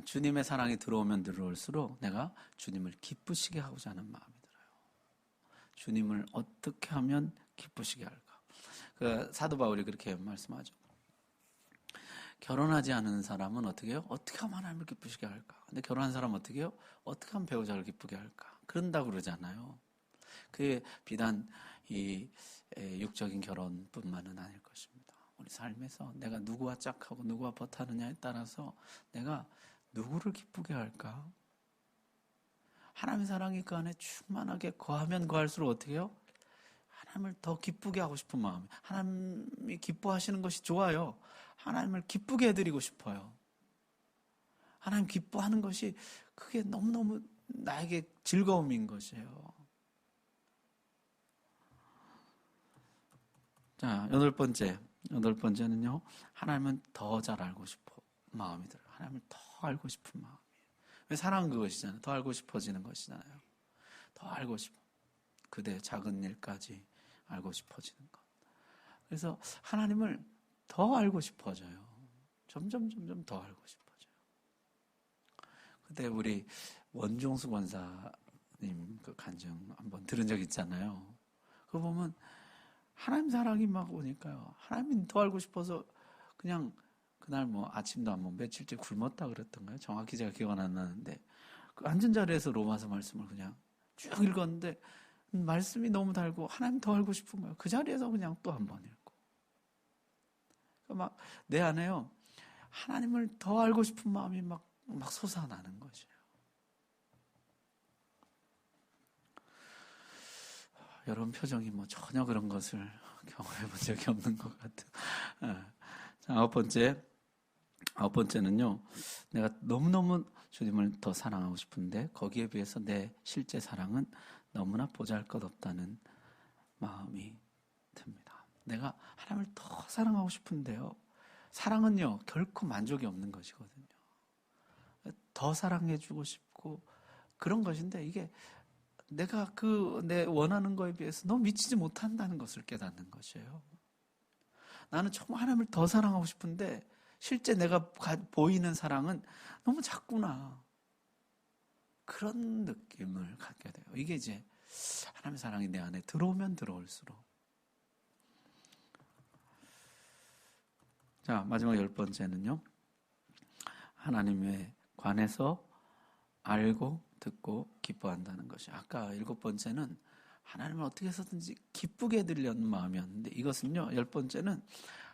주님의 사랑이 들어오면 들어올수록 내가 주님을 기쁘시게 하고자 하는 마음이 들어요. 주님을 어떻게 하면 기쁘시게 할까? 사도 바울이 그렇게 말씀하죠. 결혼하지 않은 사람은 어떻게 해요? 어떻게 하면 하나님을 기쁘시게 할까? 근데 결혼한 사람은 어떻게 해요? 어떻게 하면 배우자를 기쁘게 할까? 그런다고 그러잖아요. 그게 비단 이 육적인 결혼뿐만은 아닐 것입니다. 우리 삶에서 내가 누구와 짝하고 누구와 버타느냐에 따라서 내가 누구를 기쁘게 할까? 하나님의 사랑이 그 안에 충만하게 거하면 거할수록 어떻게 해요? 하나님을 더 기쁘게 하고 싶은 마음이, 하나님이 기뻐하시는 것이 좋아요. 하나님을 기쁘게 해드리고 싶어요. 하나님 기뻐하는 것이 그게 너무너무 나에게 즐거움인 것이에요. 자, 8번째는요. 하나님은 더 잘 알고 싶어 마음이 들어요. 하나님을 더 알고 싶은 마음이에요. 왜 사랑은 그것이잖아요. 더 알고 싶어지는 것이잖아요. 더 알고 싶어. 그대 작은 일까지 알고 싶어지는 것. 그래서 하나님을 더 알고 싶어져요. 점점 더 알고 싶어져요. 그때 우리 원종수 권사님 그 간증 한번 들은 적 있잖아요. 그거 보면 하나님 사랑이 막 오니까요. 하나님이 더 알고 싶어서 그냥 그날 뭐 아침도 안 먹고 며칠째 굶었다 그랬던가요? 정확히 제가 기억은 안 나는데 그 앉은 자리에서 로마서 말씀을 그냥 쭉 읽었는데 말씀이 너무 달고 하나님 더 알고 싶은 거예요. 그 자리에서 그냥 또 한 번 읽고. 막 내 안에요. 하나님을 더 알고 싶은 마음이 막 솟아나는 것이에요. 여러분 표정이 뭐 전혀 그런 것을 경험해 본 적이 없는 것 같아요. 자, 아홉 번째는요. 내가 너무너무 주님을 더 사랑하고 싶은데 거기에 비해서 내 실제 사랑은 너무나 보잘것없다는 마음이 듭니다. 내가 하나님을 더 사랑하고 싶은데요. 사랑은요. 결코 만족이 없는 것이거든요. 더 사랑해주고 싶고 그런 것인데 이게 내가 내 원하는 거에 비해서 너무 미치지 못한다는 것을 깨닫는 것이에요. 나는 정말 하나님을 더 사랑하고 싶은데 실제 내가 보이는 사랑은 너무 작구나. 그런 느낌을 갖게 돼요. 이게 이제 하나님의 사랑이 내 안에 들어오면 들어올수록. 자, 마지막 10번째는요. 하나님에 관해서 알고 듣고 기뻐한다는 것이. 아까 7번째는 하나님을 어떻게 해서든지 기쁘게 해드리려는 마음이었는데 이것은요. 10번째는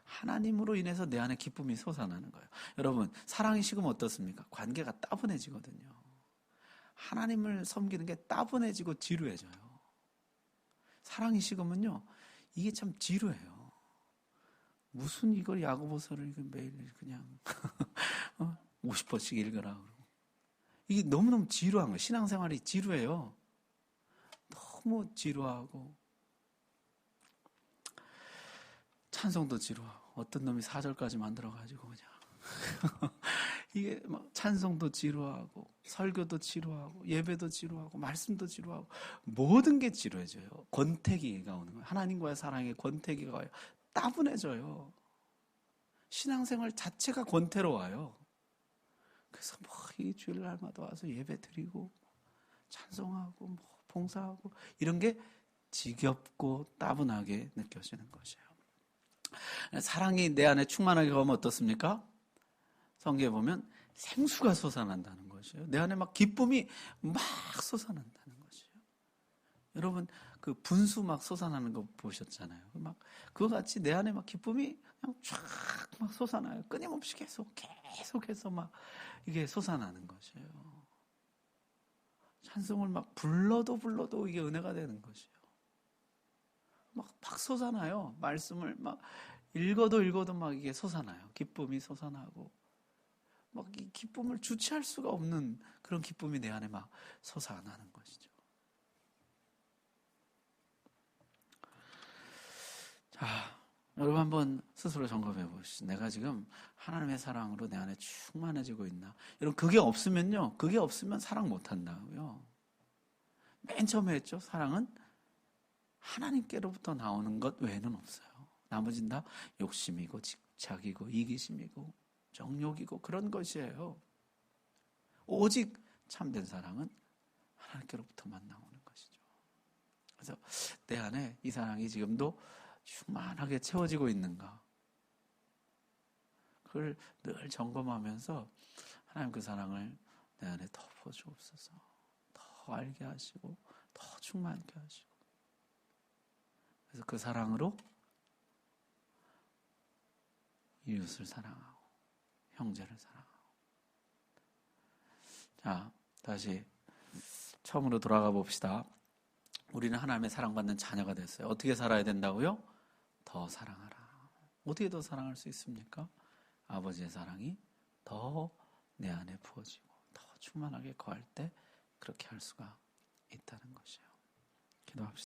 하나님으로 인해서 내 안에 기쁨이 솟아나는 거예요. 여러분 사랑이 식으면 어떻습니까? 관계가 따분해지거든요. 하나님을 섬기는 게 따분해지고 지루해져요. 사랑이 식으면요. 이게 참 지루해요. 무슨 이걸 야고보서를 매일 그냥 50번씩 읽으라 그러고. 이게 너무너무 지루한 거예요. 신앙생활이 지루해요. 너무 지루하고 찬송도 지루하고 어떤 놈이 4절까지 만들어가지고 그냥 이게 막 찬송도 지루하고 설교도 지루하고 예배도 지루하고 말씀도 지루하고 모든 게 지루해져요. 권태기가 오는 거예요. 하나님과의 사랑에 권태기가 와요. 따분해져요. 신앙생활 자체가 권태로워요. 그래서 이 주일날마다 와서 예배 드리고 찬송하고 봉사하고 이런 게 지겹고 따분하게 느껴지는 것이에요. 사랑이 내 안에 충만하게 가면 어떻습니까? 성경에 보면 생수가 솟아난다는 것이에요. 내 안에 막 기쁨이 막 솟아난다는 것이에요. 여러분 그 분수 막 솟아나는 거 보셨잖아요. 막 그거 같이 내 안에 막 기쁨이 그냥 쫙 막 솟아나요. 끊임없이 계속해서 막 이게 솟아나는 것이에요. 찬송을 막 불러도 이게 은혜가 되는 것이에요. 막 솟아나요. 말씀을 막 읽어도 막 이게 솟아나요. 기쁨이 솟아나고 막 이 기쁨을 주체할 수가 없는 그런 기쁨이 내 안에 막 솟아나는 것이죠. 자, 여러분 한번 스스로 점검해 보시죠. 내가 지금 하나님의 사랑으로 내 안에 충만해지고 있나? 여러분 그게 없으면요. 그게 없으면 사랑 못 한다고요. 맨 처음에 했죠. 사랑은 하나님께로부터 나오는 것 외에는 없어요. 나머지는 다 욕심이고 집착이고 이기심이고 정욕이고 그런 것이에요. 오직 참된 사랑은 하나님께로부터만 나오는 것이죠. 그래서 내 안에 이 사랑이 지금도 충만하게 채워지고 있는가? 그걸 늘 점검하면서 하나님 그 사랑을 내 안에 더 부어주옵소서. 더 알게 하시고 더 충만케 하시고 그래서 그 사랑으로 이웃을 사랑하고 형제를 사랑하고 자, 다시 처음으로 돌아가 봅시다. 우리는 하나님의 사랑받는 자녀가 됐어요. 어떻게 살아야 된다고요? 더 사랑하라. 어떻게 더 사랑할 수 있습니까? 아버지의 사랑이 더 내 안에 부어지고 더 충만하게 거할 때 그렇게 할 수가 있다는 것이에요. 기도합시다.